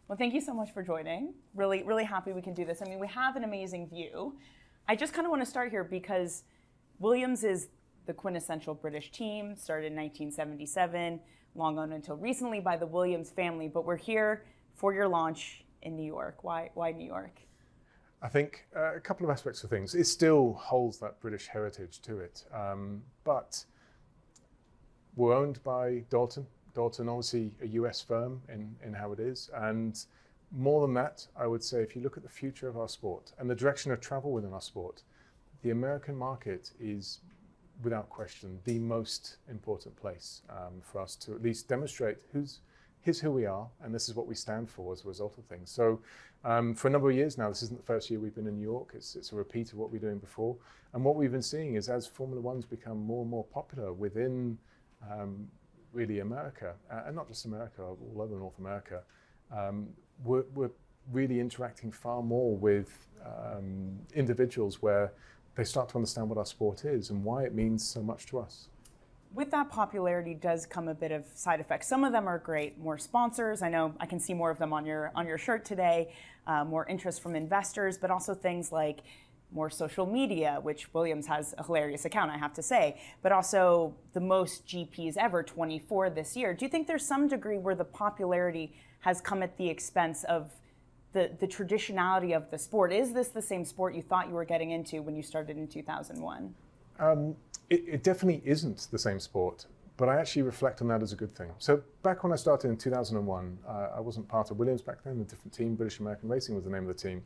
Well, thank you so much for joining. Really, really happy we can do this. I mean, we have an amazing view. I just kind of want to start here because Williams is the quintessential British team, started in 1977, long owned until recently by the Williams family, but we're here for your launch in New York. Why New York? I think a couple of aspects of things. It still holds that British heritage to it, but we're owned by Dalton. Dalton, obviously a US firm in how it is, and more than that, I would say if you look at the future of our sport and the direction of travel within our sport, the American market is without question the most important place for us to at least demonstrate here's who we are, and this is what we stand for as a result of things. So for a number of years now, this isn't the first year we've been in New York, it's a repeat of what we were doing before. And what we've been seeing is as Formula One's become more and more popular within really America, and not just America, all over North America, we're really interacting far more with individuals where they start to understand what our sport is and why it means so much to us. With that popularity does come a bit of side effects. Some of them are great, more sponsors. I know I can see more of them on your shirt today, more interest from investors, but also things like more social media, which Williams has a hilarious account, I have to say, but also the most GPs ever, 24 this year. Do you think there's some degree where the popularity has come at the expense of the traditionality of the sport? Is this the same sport you thought you were getting into when you started in 2001? It definitely isn't the same sport, but I actually reflect on that as a good thing. So back when I started in 2001, I wasn't part of Williams back then, a different team, British American Racing was the name of the team.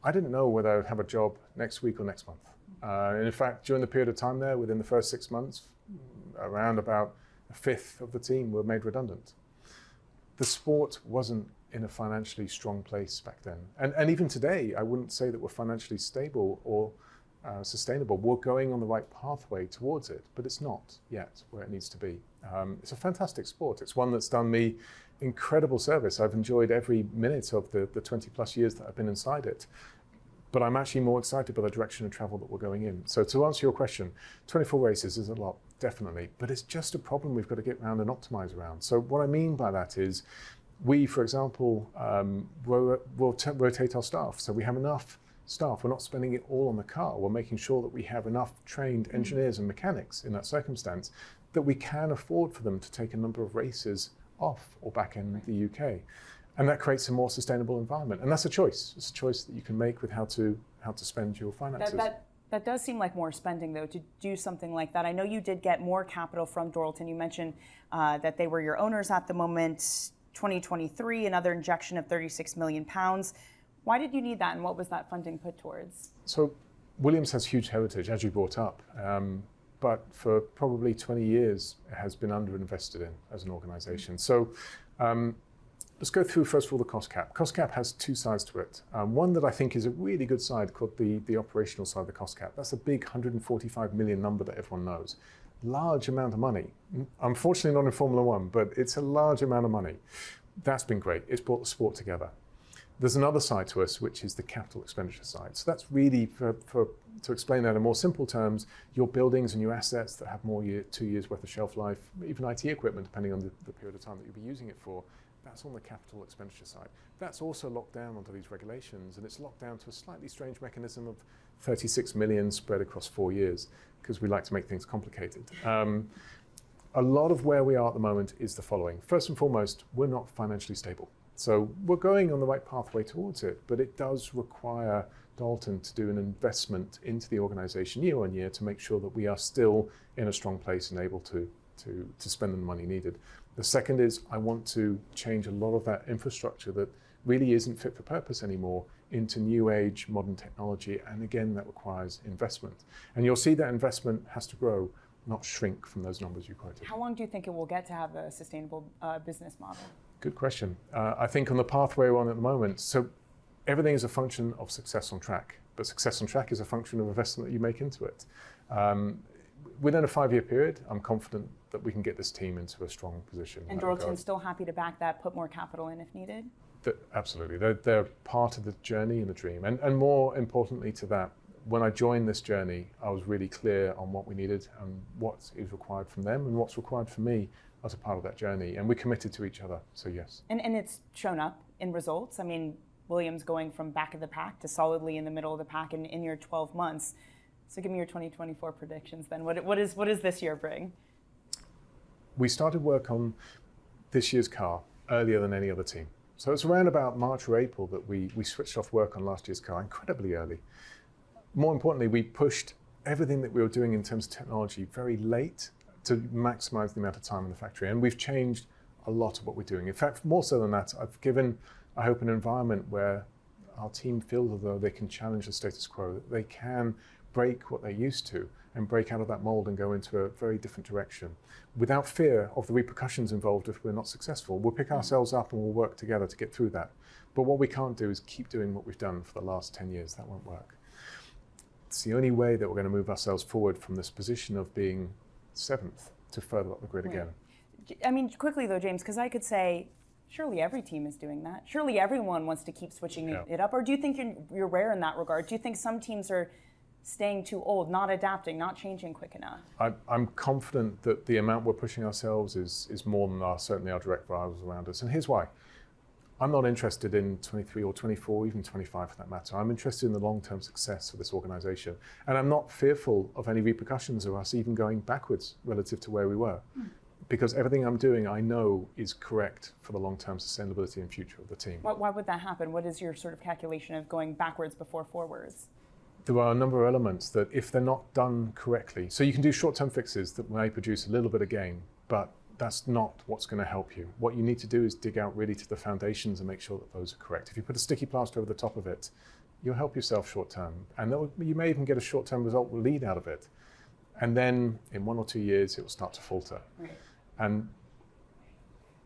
I didn't know whether I would have a job next week or next month. And in fact, during the period of time there, within the first 6 months, around about a fifth of the team were made redundant. The sport wasn't in a financially strong place back then. And even today, I wouldn't say that we're financially stable or sustainable. We're going on the right pathway towards it, but it's not yet where it needs to be. It's a fantastic sport. It's one that's done me incredible service. I've enjoyed every minute of the 20 plus years that I've been inside it. But I'm actually more excited by the direction of travel that we're going in. So to answer your question, 24 races is a lot, definitely, but it's just a problem we've got to get around and optimize around. So what I mean by that is we, for example, will rotate our staff. So we have enough staff. We're not spending it all on the car. We're making sure that we have enough trained engineers and mechanics in that circumstance that we can afford for them to take a number of races off or back in the UK. And that creates a more sustainable environment. And that's a choice. It's a choice that you can make with how to spend your finances. That does seem like more spending, though, to do something like that. I know you did get more capital from Dalton. You mentioned that they were your owners at the moment. 2023, another injection of £36 million. Why did you need that, and what was that funding put towards? So Williams has huge heritage, as you brought up, but for probably 20 years, it has been underinvested in as an organization. So let's go through, first of all, the cost cap. Cost cap has two sides to it. One that I think is a really good side called the operational side of the cost cap. That's a big 145 million number that everyone knows. Large amount of money. Unfortunately not in Formula One, but it's a large amount of money. That's been great. It's brought the sport together. There's another side to us, which is the capital expenditure side. So that's really, to explain that in more simple terms, your buildings and your assets that have more 2 years worth of shelf life, even IT equipment, depending on the period of time that you'll be using it for, that's on the capital expenditure side. That's also locked down onto these regulations, and it's locked down to a slightly strange mechanism of 36 million spread across 4 years, because we like to make things complicated. A lot of where we are at the moment is the following. First and foremost, we're not financially stable. So we're going on the right pathway towards it, but it does require Dalton to do an investment into the organization year on year to make sure that we are still in a strong place and able to spend the money needed. The second is I want to change a lot of that infrastructure that really isn't fit for purpose anymore into new age modern technology, and again that requires investment. And you'll see that investment has to grow, not shrink from those numbers you quoted. How long do you think it will get to have a sustainable business model? Good question. I think on the pathway we're on at the moment, so everything is a function of success on track, but success on track is a function of investment that you make into it. Within a 5-year period, I'm confident that we can get this team into a strong position. And Dalton's still happy to back that, put more capital in if needed? Absolutely. They're part of the journey and the dream. And more importantly to that, when I joined this journey, I was really clear on what we needed and what is required from them and what's required from me as a part of that journey. And we're committed to each other, so yes. And it's shown up in results? I mean, Williams going from back of the pack to solidly in the middle of the pack in your 12 months. So give me your 2024 predictions then. What does this year bring? We started work on this year's car earlier than any other team. So it's around about March or April that we switched off work on last year's car, incredibly early. More importantly, we pushed everything that we were doing in terms of technology very late to maximize the amount of time in the factory. And we've changed a lot of what we're doing. In fact, more so than that, I've given, I hope, an environment where our team feels as though they can challenge the status quo, that they can break what they're used to and break out of that mold and go into a very different direction without fear of the repercussions involved if we're not successful. We'll pick ourselves up and we'll work together to get through that. But what we can't do is keep doing what we've done for the last 10 years. That won't work. It's the only way that we're going to move ourselves forward from this position of being 7th to further up the grid again. I mean, quickly though, James, because I could say, surely every team is doing that. Surely everyone wants to keep switching it up. Or do you think you're rare in that regard? Do you think some teams are staying too old, not adapting, not changing quick enough? I'm confident that the amount we're pushing ourselves is more than certainly our direct rivals around us. And here's why. I'm not interested in 23 or 24, even 25 for that matter. I'm interested in the long-term success of this organization. And I'm not fearful of any repercussions of us even going backwards relative to where we were. Because everything I'm doing, I know is correct for the long-term sustainability and future of the team. Why would that happen? What is your sort of calculation of going backwards before forwards? There are a number of elements that if they're not done correctly, so you can do short-term fixes that may produce a little bit of gain, but that's not what's going to help you. What you need to do is dig out really to the foundations and make sure that those are correct. If you put a sticky plaster over the top of it, you'll help yourself short-term. And you may even get a short-term result lead out of it. And then in 1 or 2 years, it will start to falter. Right. And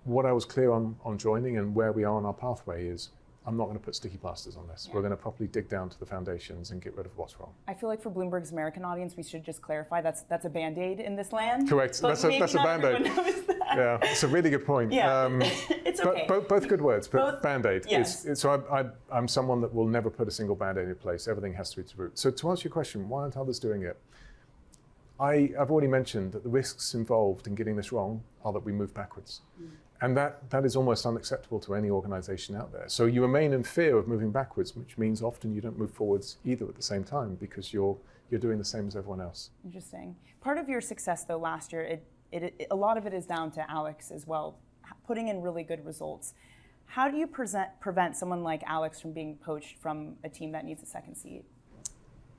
what I was clear on joining and where we are on our pathway is I'm not going to put sticky plasters on this. We're going to properly dig down to the foundations and get rid of what's wrong. I feel like for Bloomberg's American audience, we should just clarify that's a Band-Aid in this land. Correct. That's a Band-Aid. Yeah, it's a really good point. Yeah. It's okay. Both good words, but Band-Aid. Yes. So I'm someone that will never put a single Band-Aid in place. Everything has to be to root. So to answer your question, why aren't others doing it? I've already mentioned that the risks involved in getting this wrong are that we move backwards. And that is almost unacceptable to any organization out there. So you remain in fear of moving backwards, which means often you don't move forwards either at the same time because you're doing the same as everyone else. Interesting. Part of your success though last year, a lot of it is down to Alex as well, putting in really good results. How do you prevent someone like Alex from being poached from a team that needs a second seat?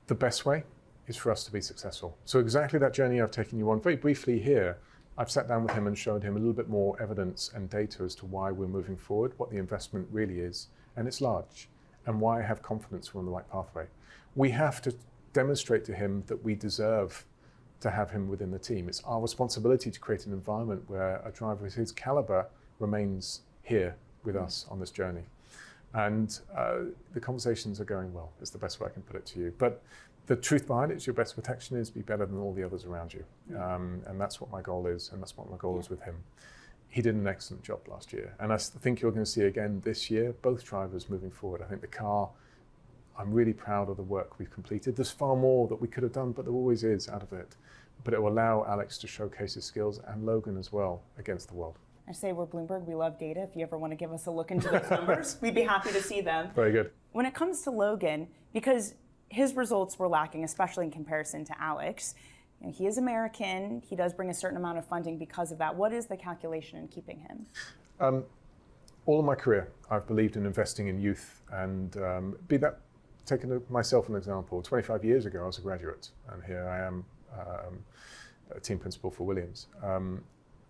The best way is for us to be successful. So exactly that journey I've taken you on very briefly here, I've sat down with him and showed him a little bit more evidence and data as to why we're moving forward, what the investment really is, and it's large, and why I have confidence we're on the right pathway. We have to demonstrate to him that we deserve to have him within the team. It's our responsibility to create an environment where a driver of his caliber remains here with us on this journey. And the conversations are going well, is the best way I can put it to you. But the truth behind it is your best protection is be better than all the others around you. And that's what my goal is, and that's what my goal is with him. He did an excellent job last year. And I think you're going to see again this year, both drivers moving forward. I think the car, I'm really proud of the work we've completed. There's far more that we could have done, but there always is out of it. But it will allow Alex to showcase his skills and Logan as well against the world. I say we're Bloomberg, we love data. If you ever want to give us a look into those numbers, we'd be happy to see them. Very good. When it comes to Logan, because his results were lacking, especially in comparison to Alex, you know, he is American, he does bring a certain amount of funding because of that. What is the calculation in keeping him? All of my career, I've believed in investing in youth, and be that, taking myself an example, 25 years ago I was a graduate, and here I am a team principal for Williams.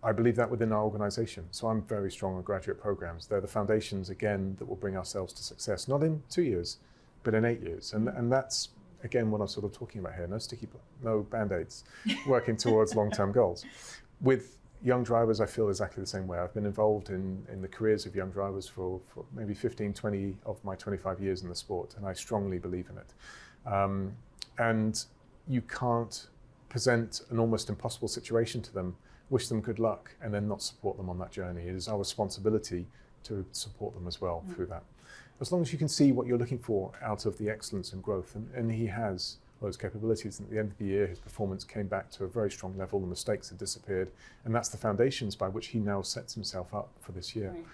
I believe that within our organization, so I'm very strong on graduate programs. They're the foundations, again, that will bring ourselves to success, not in 2 years, but in 8 years. And that's, again, what I'm sort of talking about here. No Band-Aids, working towards long-term goals. With young drivers, I feel exactly the same way. I've been involved in the careers of young drivers for maybe 15, 20 of my 25 years in the sport, and I strongly believe in it. And you can't present an almost impossible situation to them, wish them good luck, and then not support them on that journey. It is our responsibility to support them as well through that. As long as you can see what you're looking for out of the excellence and growth, and he has those capabilities, and at the end of the year his performance came back to a very strong level, the mistakes had disappeared, and that's the foundations by which he now sets himself up for this year. Right.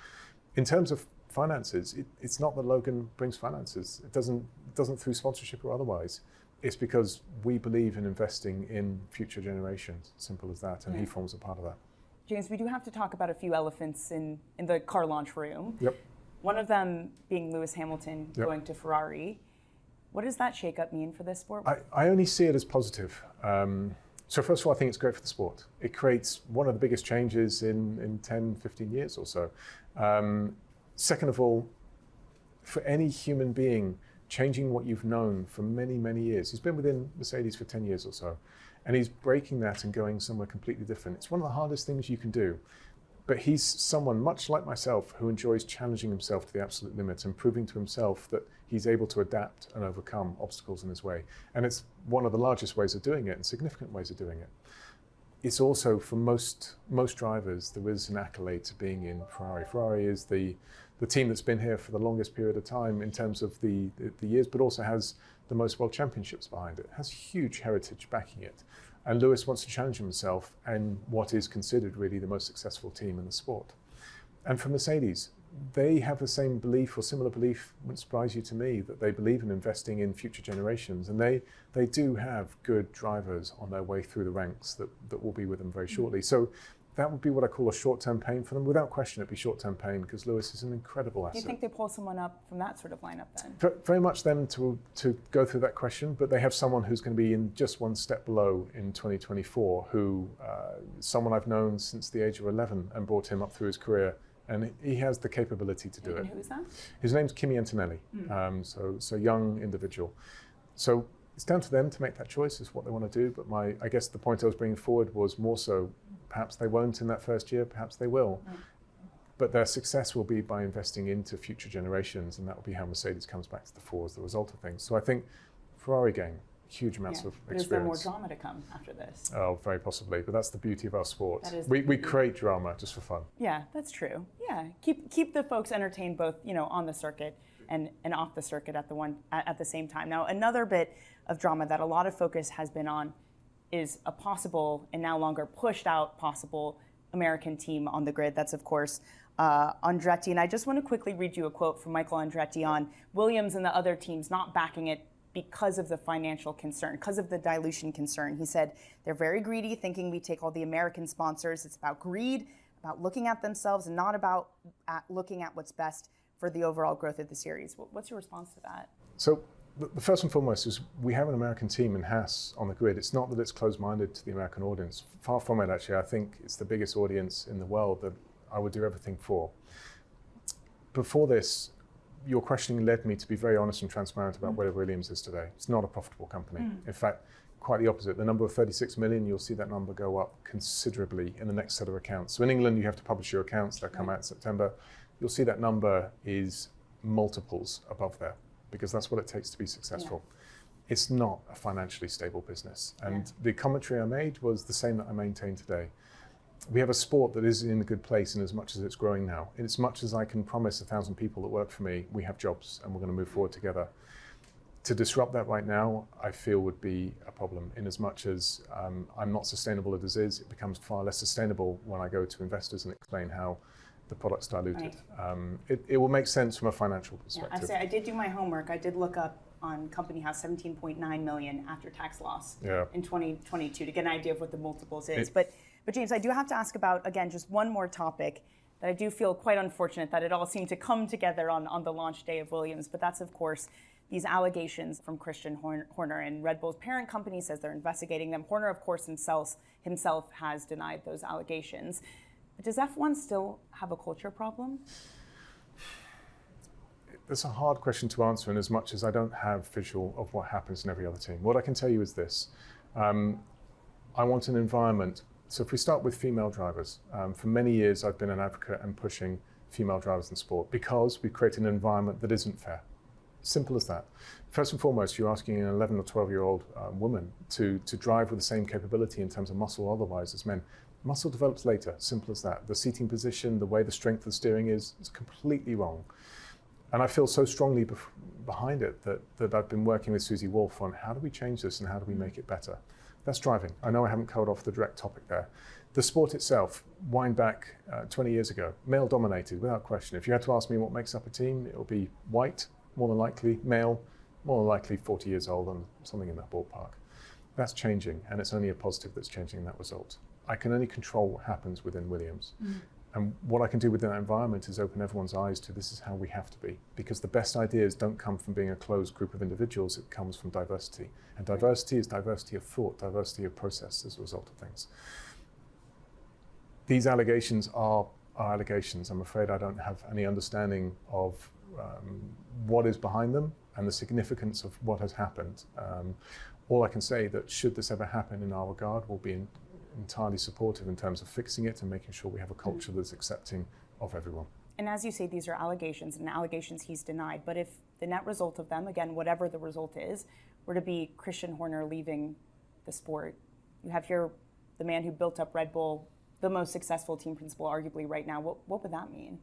In terms of finances. It's not that Logan brings finances. It doesn't through sponsorship or otherwise. It's because we believe in investing in future generations. Simple as that, and he forms a part of that. James, we do have to talk about a few elephants in the car launch room. Yep. One of them being Lewis Hamilton going to Ferrari. What does that shakeup mean for this sport? I only see it as positive. So first of all, I think it's great for the sport. It creates one of the biggest changes in 10, 15 years or so. Second of all, for any human being, changing what you've known for many, many years. He's been within Mercedes for 10 years or so, and he's breaking that and going somewhere completely different. It's one of the hardest things you can do. But he's someone, much like myself, who enjoys challenging himself to the absolute limit and proving to himself that he's able to adapt and overcome obstacles in his way. And it's one of the largest ways of doing it and significant ways of doing it. It's also, for most drivers, there is an accolade to being in Ferrari. Ferrari is the team that's been here for the longest period of time in terms of the years, but also has the most world championships behind it, has huge heritage backing it. And Lewis wants to challenge himself and what is considered really the most successful team in the sport. And for Mercedes, they have the same belief or similar belief, wouldn't surprise you to me, that they believe in investing in future generations. And they do have good drivers on their way through the ranks that will be with them very shortly. So that would be what I call a short-term pain for them. Without question, it'd be short-term pain because Lewis is an incredible asset. Do you think they pull someone up from that sort of lineup then? Very much them to go through that question, but they have someone who's going to be in just one step below in 2024, who someone I've known since the age of 11 and brought him up through his career, and he has the capability to do it. And who is that? His name's Kimi Antonelli, so young individual. So it's down to them to make that choice as what they want to do, but I guess the point I was bringing forward was more so, perhaps they won't in that first year, perhaps they will. But their success will be by investing into future generations, and that will be how Mercedes comes back to the fore as the result of things. So I think Ferrari gain huge amounts of experience. Is there more drama to come after this? Oh, very possibly, but that's the beauty of our sport. That is we create drama just for fun. Yeah, that's true. Yeah, keep the folks entertained both on the circuit and off the circuit at the same time. Now, another bit of drama that a lot of focus has been on is a possible and now longer pushed out possible American team on the grid. That's, of course, Andretti. And I just want to quickly read you a quote from Michael Andretti on Williams and the other teams not backing it because of the financial concern, because of the dilution concern. He said, they're very greedy, thinking we take all the American sponsors. It's about greed, about looking at themselves, and not about looking at what's best for the overall growth of the series. What's your response to that? So the first and foremost is we have an American team in Haas on the grid. It's not that it's closed-minded to the American audience. Far from it, actually. I think it's the biggest audience in the world that I would do everything for. Before this, your questioning led me to be very honest and transparent about where Williams is today. It's not a profitable company. In fact, quite the opposite. The number of 36 million, you'll see that number go up considerably in the next set of accounts. So in England, you have to publish your accounts. They'll come out in September. You'll see that number is multiples above there, because that's what it takes to be successful. It's not a financially stable business. And the commentary I made was the same that I maintain today. We have a sport that is in a good place in as much as it's growing now. In as much as I can promise 1,000 people that work for me, we have jobs and we're going to move forward together. To disrupt that right now, I feel would be a problem, in as much as I'm not sustainable as it is. It becomes far less sustainable when I go to investors and explain how the product's diluted. It will make sense from a financial perspective. I did do my homework. I did look up on Company House 17.9 million after tax loss in 2022 to get an idea of what the multiples is. But James, I do have to ask about, again, just one more topic that I do feel quite unfortunate that it all seemed to come together on the launch day of Williams. But that's, of course, these allegations from Christian Horner, and Red Bull's parent company says they're investigating them. Horner, of course, himself has denied those allegations. But does F1 still have a culture problem? That's a hard question to answer in as much as I don't have visual of what happens in every other team. What I can tell you is this. I want an environment. So if we start with female drivers, for many years I've been an advocate and pushing female drivers in sport because we've created an environment that isn't fair. Simple as that. First and foremost, you're asking an 11 or 12-year-old woman to drive with the same capability in terms of muscle or otherwise as men. Muscle develops later, simple as that. The seating position, the way the strength of the steering is completely wrong. And I feel so strongly behind it that I've been working with Susie Wolff on how do we change this and how do we make it better. That's driving. I know I haven't covered off the direct topic there. The sport itself, wind back 20 years ago, male dominated without question. If you had to ask me what makes up a team, it will be white, more than likely, male, more than likely 40 years old, and something in that ballpark. That's changing, and it's only a positive that's changing that result. I can only control what happens within Williams. And what I can do within that environment is open everyone's eyes to this is how we have to be. Because the best ideas don't come from being a closed group of individuals, it comes from diversity. And diversity is diversity of thought, diversity of process as a result of things. These allegations are allegations. I'm afraid I don't have any understanding of what is behind them and the significance of what has happened. All I can say that should this ever happen in our regard, we'll be entirely supportive in terms of fixing it and making sure we have a culture that's accepting of everyone. And as you say, these are allegations, and allegations he's denied. But if the net result of them, again, whatever the result is, were to be Christian Horner leaving the sport, you have here the man who built up Red Bull, the most successful team principal arguably right now. What would that mean?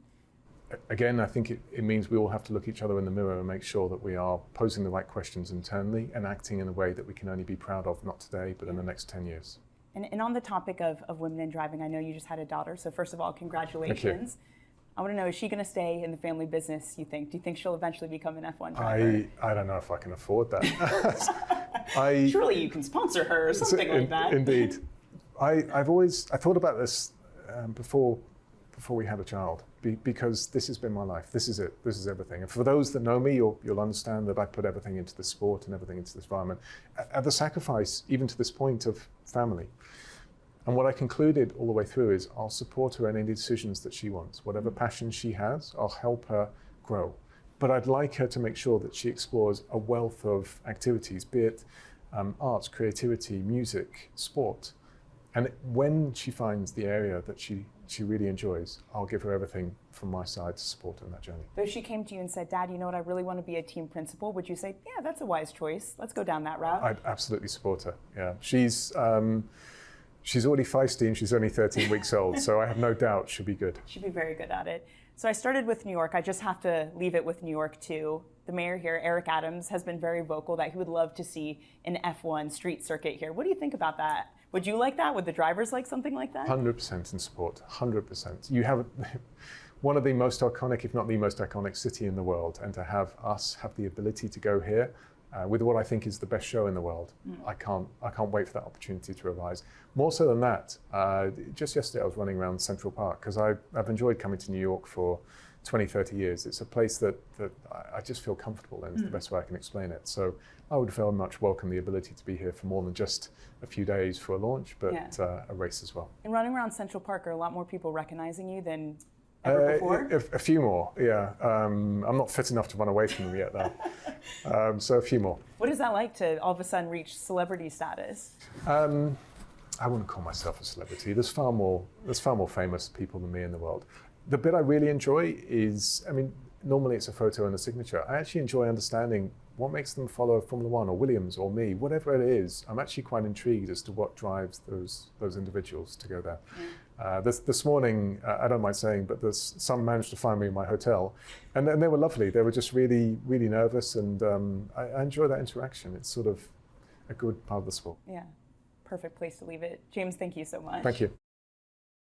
Again, I think it means we all have to look each other in the mirror and make sure that we are posing the right questions internally and acting in a way that we can only be proud of, not today, but in the next 10 years. And on the topic of women in driving, I know you just had a daughter, so first of all, congratulations. Thank you. I want to know, is she going to stay in the family business, you think? Do you think she'll eventually become an F1 driver? I don't know if I can afford that. Surely you can sponsor her or something like that. Indeed. I thought about this before we had a child, because this has been my life. This is it. This is everything. And for those that know me, you'll understand that I put everything into the sport and everything into this environment, at the sacrifice, even to this point, of family. And what I concluded all the way through is I'll support her in any decisions that she wants. Whatever passion she has, I'll help her grow. But I'd like her to make sure that she explores a wealth of activities, be it arts, creativity, music, sport. And when she finds the area that she really enjoys, I'll give her everything from my side to support her in that journey. But if she came to you and said, Dad, you know what, I really want to be a team principal, would you say, yeah, that's a wise choice. Let's go down that route? I'd absolutely support her, yeah. She's already feisty and she's only 13 weeks old, so I have no doubt she'll be good. She'll be very good at it. So I started with New York. I just have to leave it with New York too. The mayor here, Eric Adams, has been very vocal that he would love to see an F1 street circuit here. What do you think about that? Would you like that? Would the drivers like something like that? 100% in support, 100%. You have one of the most iconic, if not the most iconic city in the world, and to have us have the ability to go here with what I think is the best show in the world. I can't wait for that opportunity to arise. More so than that, just yesterday I was running around Central Park because I've enjoyed coming to New York for 20, 30 years. It's a place that I just feel comfortable in, is the best way I can explain it. So I would very much welcome the ability to be here for more than just a few days for a launch, but a race as well. And running around Central Park, are a lot more people recognizing you than ever before? A few more, yeah. I'm not fit enough to run away from them yet, though. So a few more. What is that like to all of a sudden reach celebrity status? I wouldn't call myself a celebrity. There's far more famous people than me in the world. The bit I really enjoy is, normally it's a photo and a signature. I actually enjoy understanding what makes them follow Formula One or Williams or me, whatever it is. I'm actually quite intrigued as to what drives those individuals to go there. This morning, I don't mind saying, but some managed to find me in my hotel, and they were lovely. They were just really, really nervous, and I enjoy that interaction. It's sort of a good part of the sport. Yeah, perfect place to leave it. James, thank you so much. Thank you.